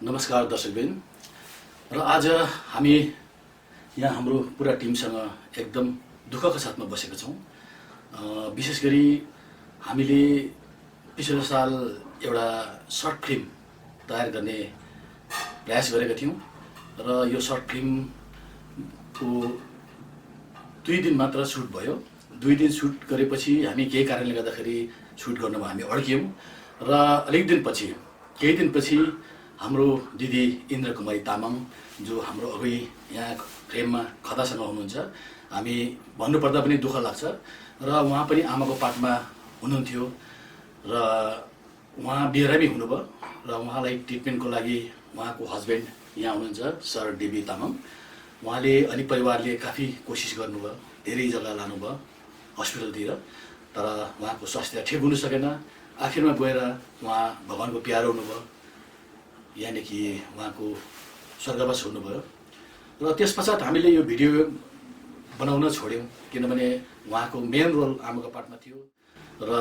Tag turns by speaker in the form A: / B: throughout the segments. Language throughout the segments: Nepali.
A: नमस्कार दर्शकबिन र आज हामी यहाँ हाम्रो पुरा टिमसँग एकदम दुःखको साथमा बसेका छौँ। विशेष गरी हामीले पिछलो साल एउटा सर्ट फिल्म तयार गर्ने प्रयास गरेका थियौँ र यो सर्ट फिल्मको 2 दिन मात्र सुट भयो। 2 दिन सुट गरेपछि हामी केही कारणले गर्दाखेरि सुट गर्नमा हामी अड्क्यौँ र केही दिनपछि हाम्रो दिदी इन्द्रकुमारी तामाङ जो हाम्रो अघि यहाँ फ्रेममा खदासँग हुनुहुन्छ, हामी भन्नुपर्दा पनि दुःख लाग्छ र उहाँ पनि आमाको पाठमा हुनुहुन्थ्यो र उहाँ बिरामी हुनुभयो र उहाँलाई ट्रिटमेन्टको लागि उहाँको हस्बेन्ड यहाँ हुनुहुन्छ सर डेबी तामाङ। उहाँले अनि परिवारले काफी कोसिस गर्नुभयो, धेरै जग्गा लानुभयो हस्पिटलतिर, तर उहाँको स्वास्थ्य ठिक हुन सकेन। आखिरमा गएर उहाँ भगवानको प्यारो हुनुभयो, यानि कि उहाँको स्वर्गवास हुनुभयो र त्यसपश्चात हामीले यो भिडियो बनाउन छोड्यौँ किनभने उहाँको मेन रोल आमाको पार्टमा थियो र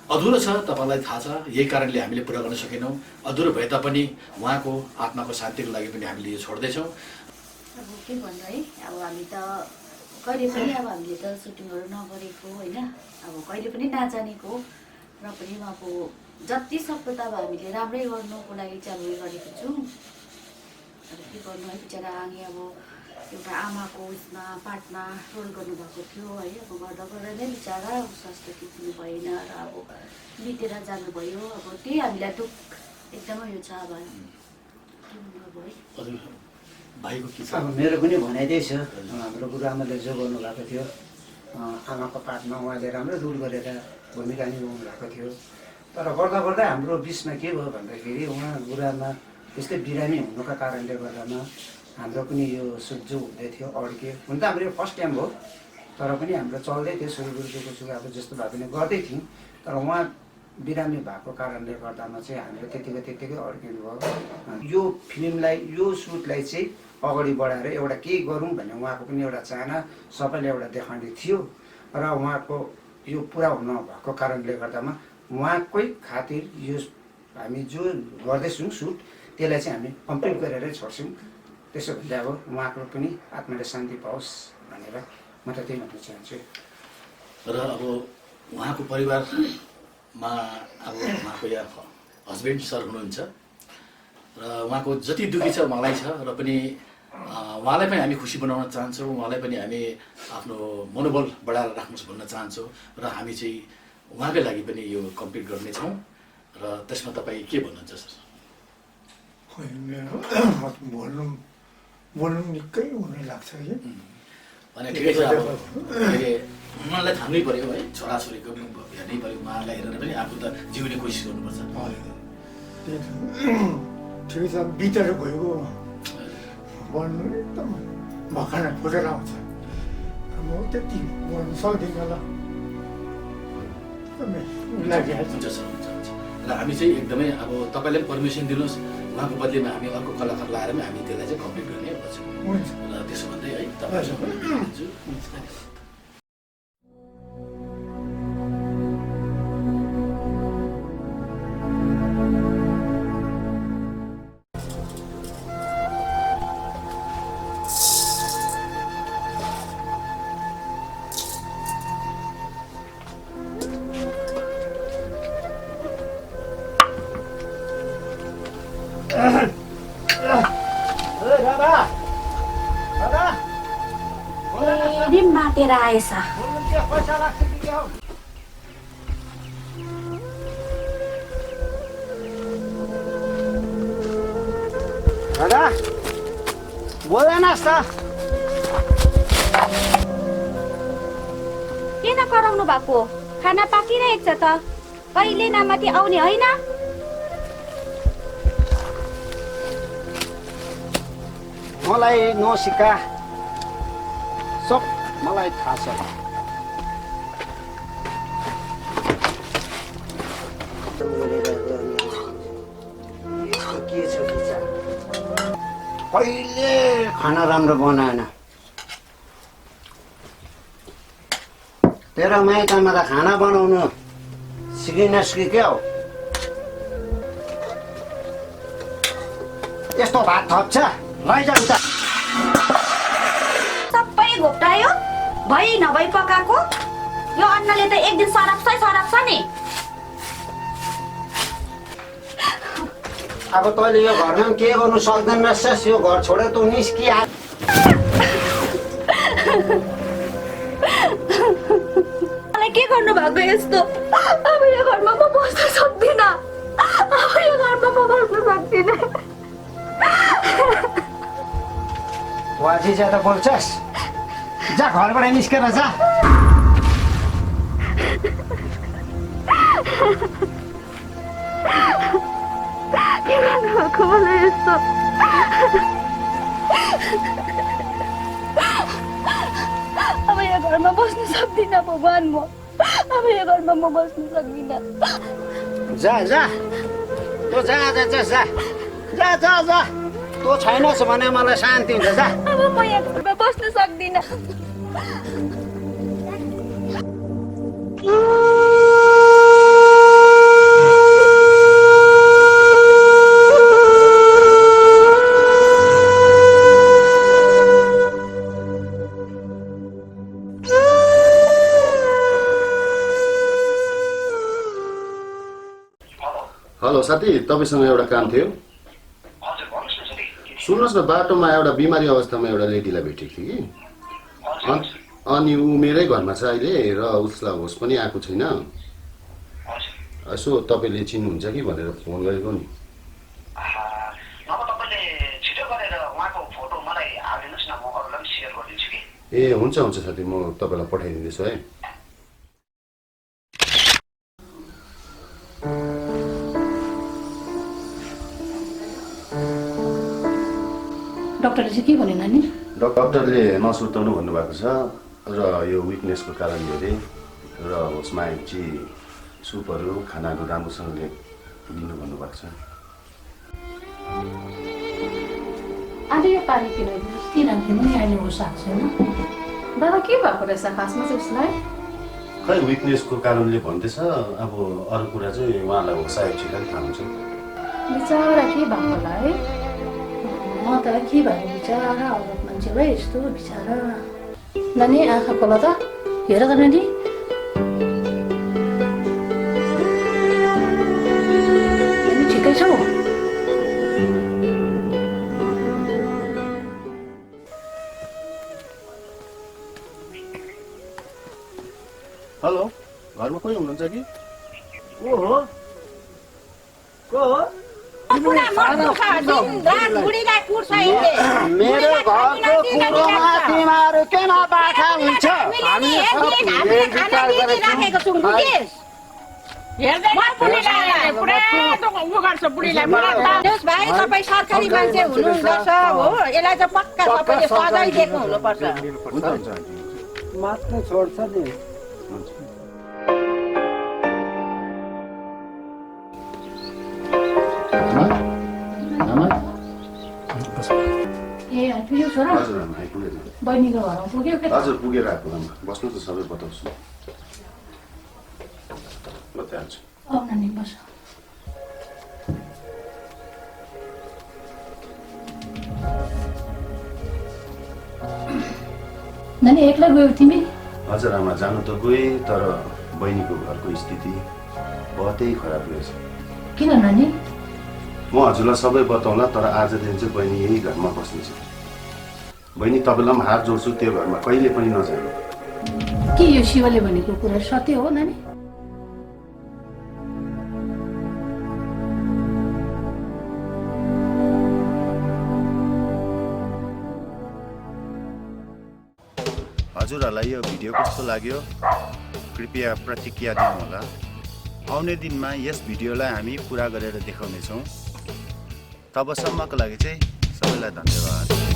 A: अधुरो छ। तपाईँलाई थाहा छ, यही कारणले हामीले पुरा गर्न सकेनौँ। अधुरो भए तापनि उहाँको आत्माको शान्तिको लागि पनि हामीले यो छोड्दैछौँ।
B: अब के भन्नु है, अब हामी त कहिले पनि हामीले त सुटिङहरू नगरेको होइन, अब कहिले पनि नजानेको र पनि उहाँको जति सक्दो त अब हामीले राम्रै गर्नुको लागि चाहिँ अब गरेको छौँ। अब के गर्नु है, बिचरा आनी अब एउटा आमाको उसमा पार्टमा रोल गर्नुभएको थियो है। अब गर्दा गर्दा नै बिचरा स्वास्थ्य ठिक हुनु भएन र अब बितेर जानुभयो। अब त्यही हामीलाई दुःख एकदमै यो छ। अब
C: अब मेरो पनि भनाइ त्यही छ। हाम्रो गुरुआमाले जो गर्नुभएको थियो आमाको पाठमा उहाँले राम्रो रोल गरेर भूमिका निभाउनु भएको थियो। तर गर्दा गर्दा हाम्रो बिचमा के भयो भन्दाखेरि उहाँ गुरुआमा त्यस्तै बिरामी हुनुका कारणले गर्दामा हाम्रो पनि यो सुट जो हुँदै थियो अड्क्यो। हुन त हाम्रो यो फर्स्ट टाइम हो, तर पनि हाम्रो चल्दै थियो सुरु अब जस्तो भए पनि गर्दै थियौँ। तर उहाँ बिरामी भएको कारणले गर्दामा चाहिँ हामीले त्यतिकै अड्किनु भयो। यो फिल्मलाई यो सुटलाई चाहिँ अगाडि बढाएर एउटा केही गरौँ भन्ने उहाँको पनि एउटा चाहना सबैले एउटा देखाउने थियो र उहाँको यो पुरा हुन भएको कारणले गर्दामा उहाँकै खातिर यो हामी जो गर्दैछौँ सुट त्यसलाई चाहिँ हामी कम्प्लिट गरेरै छोड्छौँ। त्यसो भन्दा अब उहाँको पनि आत्माले शान्ति पाओस् भनेर म त त्यही भन्न चाहन्छु।
A: र अब उहाँको परिवारमा अब उहाँको यहाँ हस्बेन्ड सर हुनुहुन्छ र उहाँको जति दुःखी छ उहाँलाई छ र पनि उहाँलाई पनि हामी खुसी बनाउन चाहन्छौँ। उहाँलाई पनि हामी आफ्नो मनोबल बढाएर राख्नुहोस् भन्न चाहन्छौँ र हामी चाहिँ उहाँकै लागि पनि यो कम्प्लिट गर्नेछौँ। र त्यसमा तपाईँ के भन्नुहुन्छ सर?
D: बोल्नु निकै हुने लाग्छ कि
A: अनि ठिकै छ। अब उहाँलाई थाम्नै पऱ्यो है, छोराछोरीको पनि हेर्नै पऱ्यो, उहाँलाई हेरेर पनि आफू त जिउने कोसिस गर्नुपर्छ।
D: ठिकै छ, बितेर गएको बोल्नु एकदम भखाना फुटेर आउँछ। म त्यति बोल्नु सक्दिनँ ल।
A: हुन्छ सर, हुन्छ र हामी चाहिँ एकदमै अब तपाईँले पनि पर्मिसन दिनुहोस्, उहाँको बदलीमा हामी अर्को कलाकार लाएर पनि हामी त्यसलाई चाहिँ कम्प्लिट गर्ने गर्छौँ र त्यसो भन्दै है तपाईँसँग
B: माटेर आएछ।
C: दादा बोल्दैन त
E: किन कराउनु भएको? खाना पाकिरहेको छ त, कहिले नमाथि आउने होइन?
C: मलाई नसिका, सब मलाई थाहा छ। के छ कहिले खाना राम्रो बनाएन। तेरो माइतमा त खाना बनाउनु सिकिनस् कि क्या हो? यस्तो भात थप्छ लैजाऊ त
E: सबै घोप्टायो भई नभई पकाएको यो अन्नले त एक दिन सरप्छ नि
C: अब तैँले यो घरमा पनि के गर्नु सक्दैन रहेछस् यो घर छोडेर तँ निस्किआ
E: मलाई के गर्नु भएको यस्तो अब यो घरमा म बस्न सक्दिनँ अब यो घरमा म बस्न सक्दिनँ
C: वाजी ज्यादा बोल्छस् जा घरबाट निस्केर जा
E: के गर्नु भएको मलाई यस्तो अब यो घरमा बस्न सक्दिनँ भगवान् म अब यो घरमा म बस्न सक्दिनँ
C: जा जा तँ जा जा जा जा जा जा जा तँ छैनस् भने मलाई शान्ति हुन्छ जा
E: अब म यहाँ घरमा बस्न सक्दिनँ
F: हेलो साथी तपाईँसँग एउटा काम थियो सुन्नुहोस् न बाटोमा एउटा बिमारी अवस्थामा एउटा लेडीलाई भेटेको थिएँ कि अनि ऊ मेरै घरमा छ अहिले र उसलाई होस पनि आएको छैन यसो तपाईँले चिन्नुहुन्छ कि भनेर फोन गरेको नि ए हुन्छ हुन्छ साथी म तपाईँलाई पठाइदिँदैछु है
G: डाक्टरले चाहिँ के भन्यो नानी
F: डक्टरले नसुर्ताउनु भन्नुभएको छ र यो विकनेसको कारणले अरे र उसमा चाहिँ सुपहरू खानाहरू राम्रोसँगले दिनु भन्नुभएको छ
G: आज यो पानी पिनाइदिनुहोस् तिनीहरूले पनि अहिले होस् आएको छैन
H: बाबा के भएको रहेछ खासमा चाहिँ उसलाई
F: खै विकनेसको कारणले भन्दैछ अब अरू कुरा चाहिँ उहाँलाई होसाएको छैन थाहा हुन्छ
H: बिचरा के भएको होला है
G: म त के भएको बिचरा औरत मान्छे भाइ यस्तो बिचरा
H: नानी आँखा खोला त
G: हेर त नानी ठिकै छौ
F: हेलो घरमा कोही हुनुहुन्छ कि
C: को हो मेरो घरको कुरोमा तिमीहरू किन बाठा हुन्छ
I: तपाईँ सरकारी मान्छे हुनुहुन्छ हो यसलाई चाहिँ पक्का सबैले सजाय दिएको हुनुपर्छ
C: मात्र छोड्छ नि
G: ए आइपुग्यो छोरा
F: हजुर आमा आइपुगेन
G: बहिनीको घरमा पुग्यो के
F: हजुर पुगेर आएको आमा बस्नु त सबै बताउँछु बताइहाल्छु
G: अब नानी बस नानी एक्लै गयौ तिमी
F: हजुर आमा जानु त गएँ तर बहिनीको घरको स्थिति बहुतै खराब रहेछ
G: किन नानी
F: म हजुरलाई सबै बताउँला तर आजदेखि चाहिँ बहिनी यही घरमा बस्नेछ बहिनी तपाईँलाई पनि हात जोड्छु त्यो घरमा कहिले पनि नजानु
G: के यो शिवले भनेको कुरा सत्य हो नानी
F: हजुरहरूलाई यो भिडियो कस्तो लाग्यो कृपया प्रतिक्रिया दिनुहोला आउने दिनमा यस भिडियोलाई हामी पुरा गरेर देखाउनेछौँ तबसम्मको लागि चाहिँ सबैलाई धन्यवाद